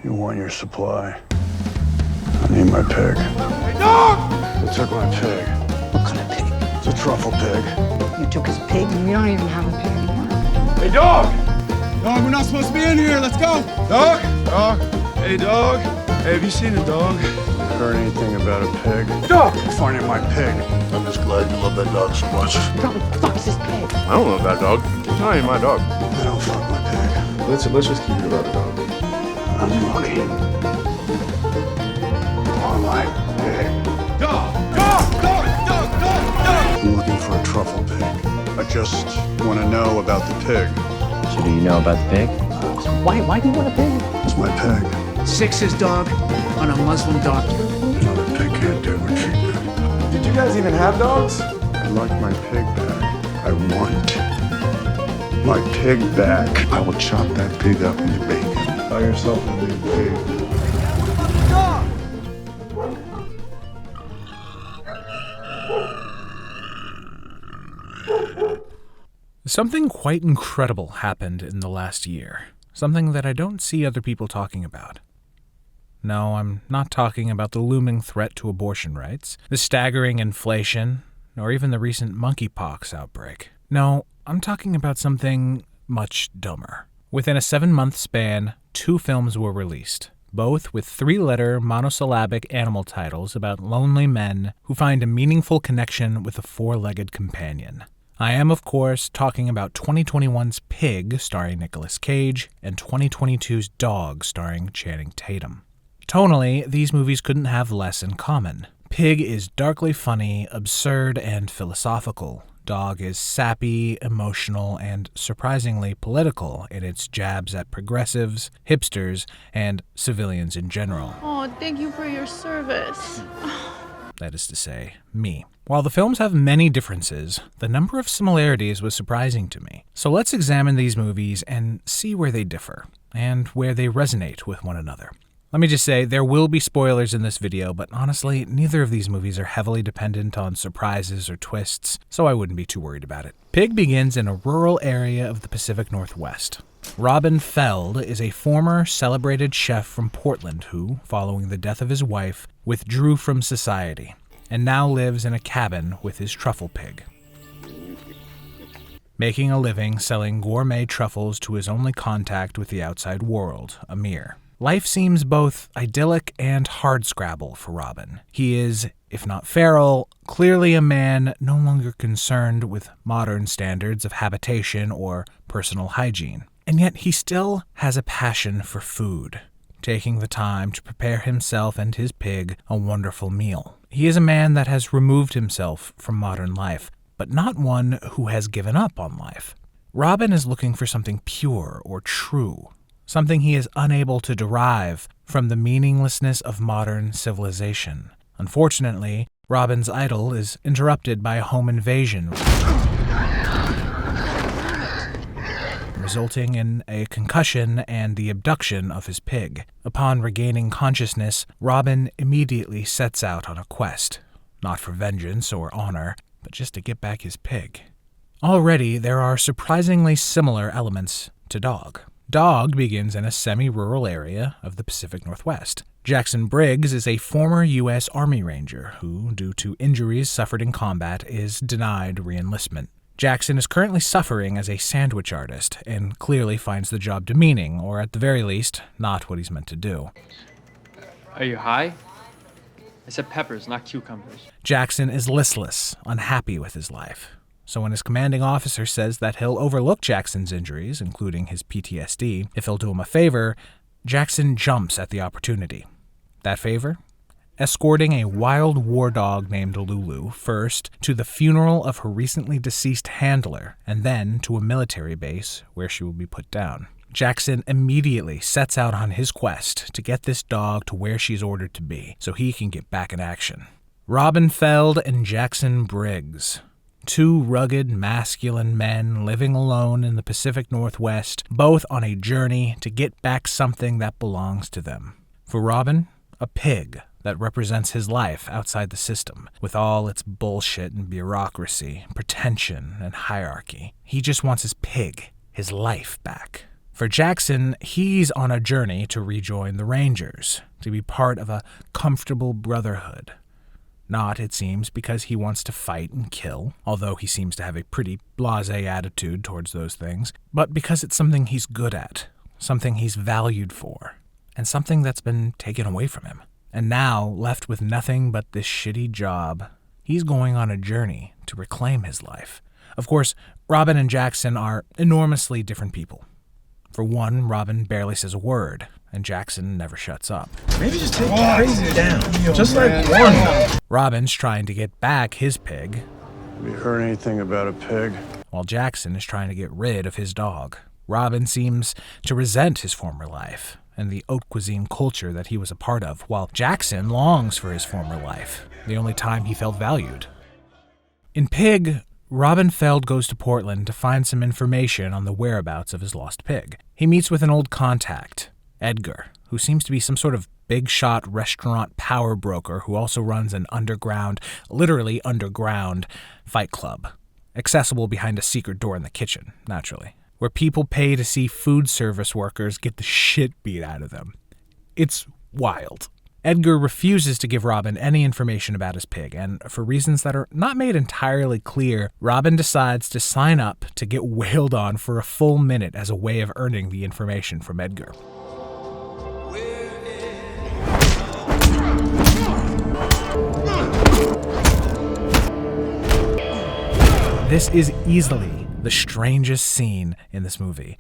You want your supply. I need my pig. Hey, dog! They took my pig. What kind of pig? It's a truffle pig. You took his pig? We don't even have a pig anymore. Hey, dog! Dog, we're not supposed to be in here. Let's go. Dog? Dog? Hey, dog? Hey, have you seen a dog? Heard anything about a pig? Dog! I'm finding my pig. I'm just glad you love that dog so much. Probably fucks his pig. I don't love that dog. It's not even my dog. I don't fuck my pig. Let's just keep it about the dog. I'm looking for my pig. Dog! Dog! Dog! Dog! Dog! Dog! I'm looking for a truffle pig. I just want to know about the pig. So do you know about the pig? Why do you want a pig? It's my pig. Six his dog on a Muslim doctor. Another pig can't do what she did. Did you guys even have dogs? I like my pig back. I want my pig back. I will chop that pig up into bacon. Buy yourself a big pig. Something quite incredible happened in the last year. Something that I don't see other people talking about. No, I'm not talking about the looming threat to abortion rights, the staggering inflation, nor even the recent monkeypox outbreak. No, I'm talking about something much dumber. Within a 7-month span, 2 films were released, both with 3-letter monosyllabic animal titles about lonely men who find a meaningful connection with a 4-legged companion. I am, of course, talking about 2021's Pig, starring Nicolas Cage, and 2022's Dog, starring Channing Tatum. Tonally, these movies couldn't have less in common. Pig is darkly funny, absurd, and philosophical. Dog is sappy, emotional, and surprisingly political in its jabs at progressives, hipsters, and civilians in general. Oh, thank you for your service. That is to say, me. While the films have many differences, the number of similarities was surprising to me. So let's examine these movies and see where they differ, and where they resonate with one another. Let me just say, there will be spoilers in this video, but honestly, neither of these movies are heavily dependent on surprises or twists, so I wouldn't be too worried about it. Pig begins in a rural area of the Pacific Northwest. Robin Feld is a former celebrated chef from Portland who, following the death of his wife, withdrew from society, and now lives in a cabin with his truffle pig, making a living selling gourmet truffles to his only contact with the outside world, Amir. Life seems both idyllic and hardscrabble for Robin. He is, if not feral, clearly a man no longer concerned with modern standards of habitation or personal hygiene. And yet he still has a passion for food, taking the time to prepare himself and his pig a wonderful meal. He is a man that has removed himself from modern life, but not one who has given up on life. Robin is looking for something pure or true, something he is unable to derive from the meaninglessness of modern civilization. Unfortunately, Robin's idyll is interrupted by a home invasion, resulting in a concussion and the abduction of his pig. Upon regaining consciousness, Robin immediately sets out on a quest, not for vengeance or honor, but just to get back his pig. Already, there are surprisingly similar elements to Dog. Dog begins in a semi-rural area of the Pacific Northwest. Jackson Briggs is a former U.S. Army Ranger who, due to injuries suffered in combat, is denied re-enlistment. Jackson is currently suffering as a sandwich artist and clearly finds the job demeaning, or at the very least, not what he's meant to do. Are you high? I said peppers, not cucumbers. Jackson is listless, unhappy with his life. So when his commanding officer says that he'll overlook Jackson's injuries, including his PTSD, if he'll do him a favor, Jackson jumps at the opportunity. That favor? Escorting a wild war dog named Lulu first to the funeral of her recently deceased handler, and then to a military base where she will be put down. Jackson immediately sets out on his quest to get this dog to where she's ordered to be, so he can get back in action. Robin Feld and Jackson Briggs. 2 rugged, masculine men living alone in the Pacific Northwest, both on a journey to get back something that belongs to them. For Robin, a pig that represents his life outside the system, with all its bullshit and bureaucracy, pretension and hierarchy. He just wants his pig, his life back. For Jackson, he's on a journey to rejoin the Rangers, to be part of a comfortable brotherhood. Not, it seems, because he wants to fight and kill, although he seems to have a pretty blasé attitude towards those things, but because it's something he's good at, something he's valued for, and something that's been taken away from him. And now, left with nothing but this shitty job, he's going on a journey to reclaim his life. Of course, Robin and Jackson are enormously different people. For one, Robin barely says a word, and Jackson never shuts up. Maybe just take the crazy down. Just like one. Robin's trying to get back his pig. Have you heard anything about a pig? While Jackson is trying to get rid of his dog. Robin seems to resent his former life and the haute cuisine culture that he was a part of, while Jackson longs for his former life, the only time he felt valued. In Pig, Robin Feld goes to Portland to find some information on the whereabouts of his lost pig. He meets with an old contact, Edgar, who seems to be some sort of big-shot restaurant power broker who also runs an underground, literally underground, fight club, accessible behind a secret door in the kitchen, naturally, where people pay to see food service workers get the shit beat out of them. It's wild. Edgar refuses to give Robin any information about his pig, and for reasons that are not made entirely clear, Robin decides to sign up to get wailed on for a full minute as a way of earning the information from Edgar. This is easily the strangest scene in this movie,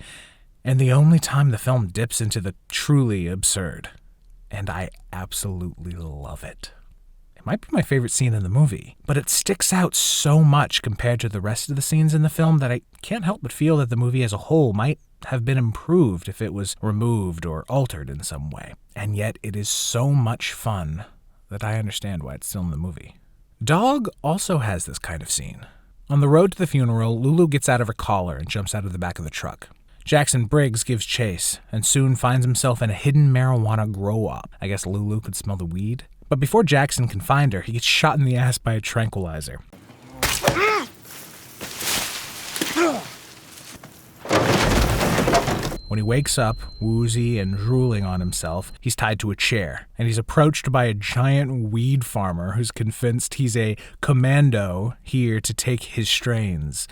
and the only time the film dips into the truly absurd. And I absolutely love it. It might be my favorite scene in the movie, but it sticks out so much compared to the rest of the scenes in the film that I can't help but feel that the movie as a whole might have been improved if it was removed or altered in some way. And yet it is so much fun that I understand why it's still in the movie. Dog also has this kind of scene. On the road to the funeral, Lulu gets out of her collar and jumps out of the back of the truck. Jackson Briggs gives chase and soon finds himself in a hidden marijuana grow-op. I guess Lulu could smell the weed. But before Jackson can find her, he gets shot in the ass by a tranquilizer. When he wakes up, woozy and drooling on himself, he's tied to a chair, and he's approached by a giant weed farmer who's convinced he's a commando here to take his strains.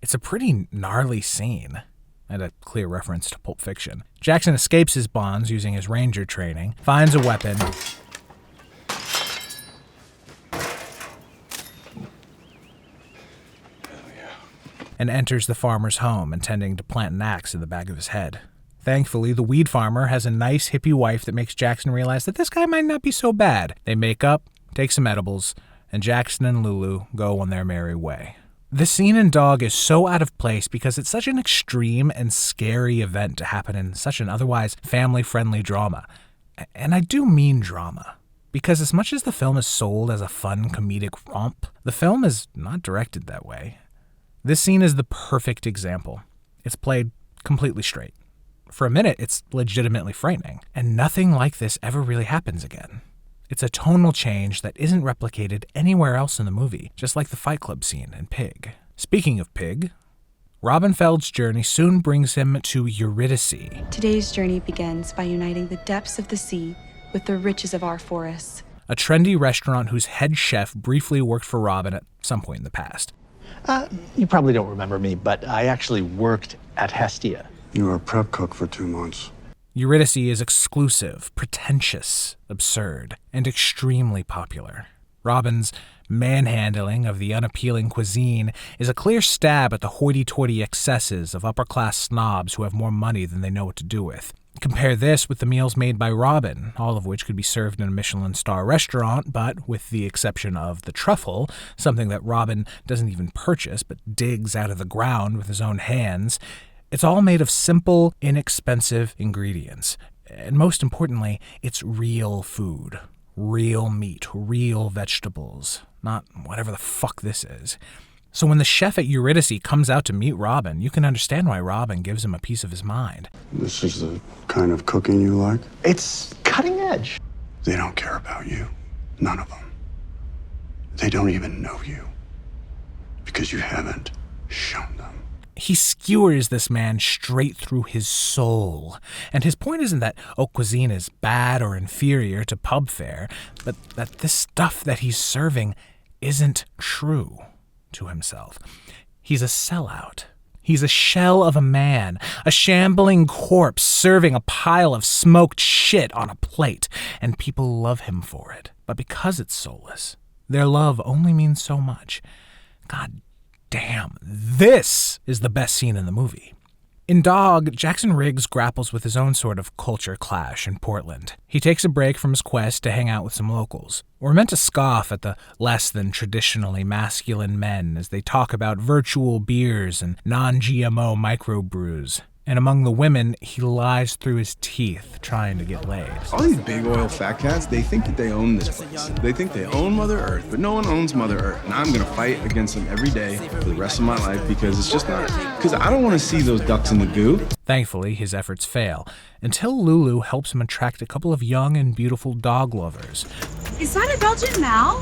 It's a pretty gnarly scene, and a clear reference to Pulp Fiction. Jackson escapes his bonds using his ranger training, finds a weapon, and enters the farmer's home, intending to plant an axe in the back of his head. Thankfully, the weed farmer has a nice hippie wife that makes Jackson realize that this guy might not be so bad. They make up, take some edibles, and Jackson and Lulu go on their merry way. This scene in Dog is so out of place because it's such an extreme and scary event to happen in such an otherwise family-friendly drama. And I do mean drama, because as much as the film is sold as a fun comedic romp, the film is not directed that way. This scene is the perfect example. It's played completely straight. For a minute, it's legitimately frightening, and nothing like this ever really happens again. It's a tonal change that isn't replicated anywhere else in the movie, just like the Fight Club scene in Pig. Speaking of Pig, Robin Feld's journey soon brings him to Eurydice. Today's journey begins by uniting the depths of the sea with the riches of our forests. A trendy restaurant whose head chef briefly worked for Robin at some point in the past. You probably don't remember me, but I actually worked at Hestia. You were a prep cook for 2 months. Eurydice is exclusive, pretentious, absurd, and extremely popular. Robin's manhandling of the unappealing cuisine is a clear stab at the hoity-toity excesses of upper-class snobs who have more money than they know what to do with. Compare this with the meals made by Robin, all of which could be served in a Michelin star restaurant, but with the exception of the truffle, something that Robin doesn't even purchase but digs out of the ground with his own hands. It's all made of simple, inexpensive ingredients. And most importantly, it's real food. Real meat, real vegetables. Not whatever the fuck this is. So when the chef at Eurydice comes out to meet Robin, you can understand why Robin gives him a piece of his mind. This is the kind of cooking you like? It's cutting edge. They don't care about you. None of them. They don't even know you. Because you haven't shown them. He skewers this man straight through his soul. And his point isn't that haute cuisine is bad or inferior to pub fare, but that this stuff that he's serving isn't true to himself. He's a sellout. He's a shell of a man, a shambling corpse serving a pile of smoked shit on a plate, and people love him for it. But because it's soulless, their love only means so much. God damn, this is the best scene in the movie. In Dog, Jackson Riggs grapples with his own sort of culture clash in Portland. He takes a break from his quest to hang out with some locals. We're meant to scoff at the less than traditionally masculine men as they talk about virtual beers and non-GMO microbrews. And among the women, he lies through his teeth trying to get laid. All these big oil fat cats, they think that they own this place. They think they own Mother Earth, but no one owns Mother Earth. And I'm gonna fight against them every day for the rest of my life because it's just not, because I don't wanna see those ducks in the goo. Thankfully, his efforts fail, until Lulu helps him attract a couple of young and beautiful dog lovers. Is that a Belgian Mal?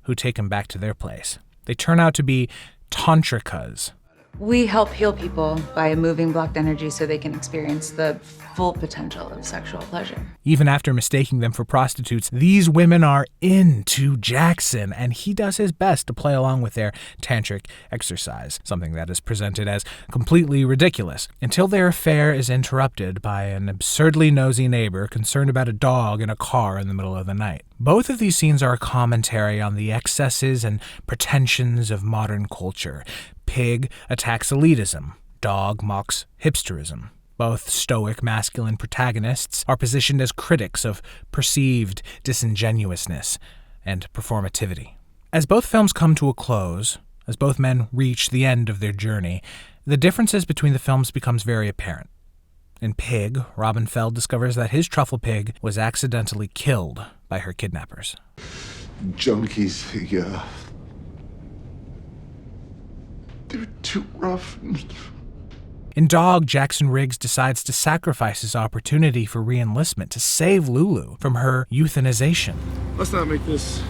Who take him back to their place. They turn out to be tantricas. We help heal people by moving blocked energy so they can experience the full potential of sexual pleasure. Even after mistaking them for prostitutes, these women are into Jackson, and he does his best to play along with their tantric exercise, something that is presented as completely ridiculous, until their affair is interrupted by an absurdly nosy neighbor concerned about a dog in a car in the middle of the night. Both of these scenes are a commentary on the excesses and pretensions of modern culture. Pig attacks elitism. Dog mocks hipsterism. Both stoic masculine protagonists are positioned as critics of perceived disingenuousness and performativity. As both films come to a close, as both men reach the end of their journey, the differences between the films becomes very apparent. In Pig, Robin Feld discovers that his truffle pig was accidentally killed by her kidnappers. Junkies, they're too rough. In Dog, Jackson Riggs decides to sacrifice his opportunity for re-enlistment to save Lulu from her euthanization. Let's not make this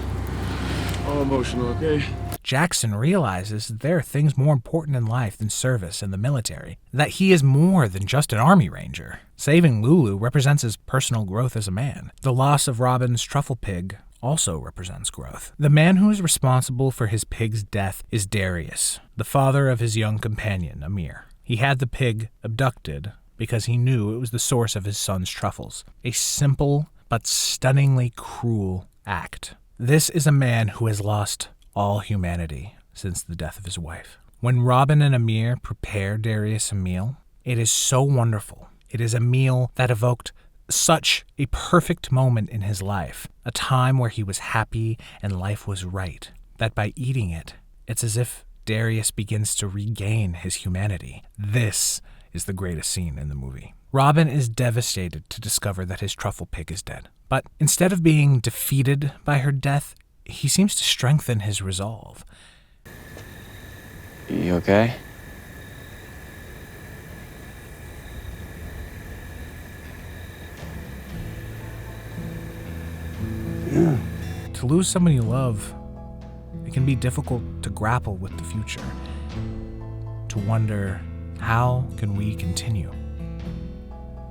all emotional, okay? Jackson realizes that there are things more important in life than service and the military, that he is more than just an army ranger. Saving Lulu represents his personal growth as a man. The loss of Robin's truffle pig also represents growth. The man who is responsible for his pig's death is Darius, the father of his young companion, Amir. He had the pig abducted because he knew it was the source of his son's truffles. A simple but stunningly cruel act. This is a man who has lost all humanity since the death of his wife. When Robin and Amir prepare Darius a meal, it is so wonderful. It is a meal that evoked such a perfect moment in his life, a time where he was happy and life was right, that by eating it, it's as if Darius begins to regain his humanity. This is the greatest scene in the movie. Robin is devastated to discover that his truffle pig is dead. But instead of being defeated by her death, he seems to strengthen his resolve. You okay? Yeah. To lose someone you love, it can be difficult to grapple with the future. To wonder, how can we continue?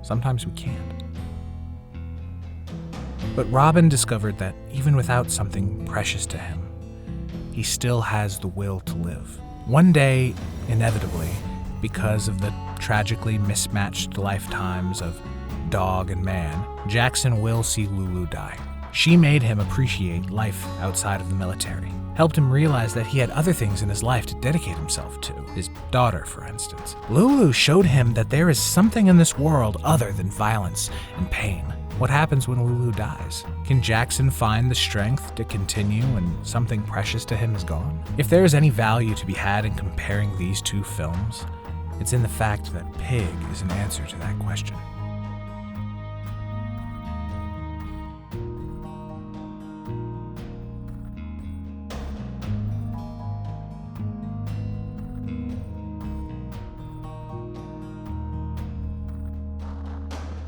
Sometimes we can't. But Robin discovered that even without something precious to him, he still has the will to live. One day, inevitably, because of the tragically mismatched lifetimes of dog and man, Jackson will see Lulu die. She made him appreciate life outside of the military, helped him realize that he had other things in his life to dedicate himself to, his daughter, for instance. Lulu showed him that there is something in this world other than violence and pain. What happens when Lulu dies? Can Jackson find the strength to continue when something precious to him is gone? If there is any value to be had in comparing these two films, it's in the fact that Pig is an answer to that question.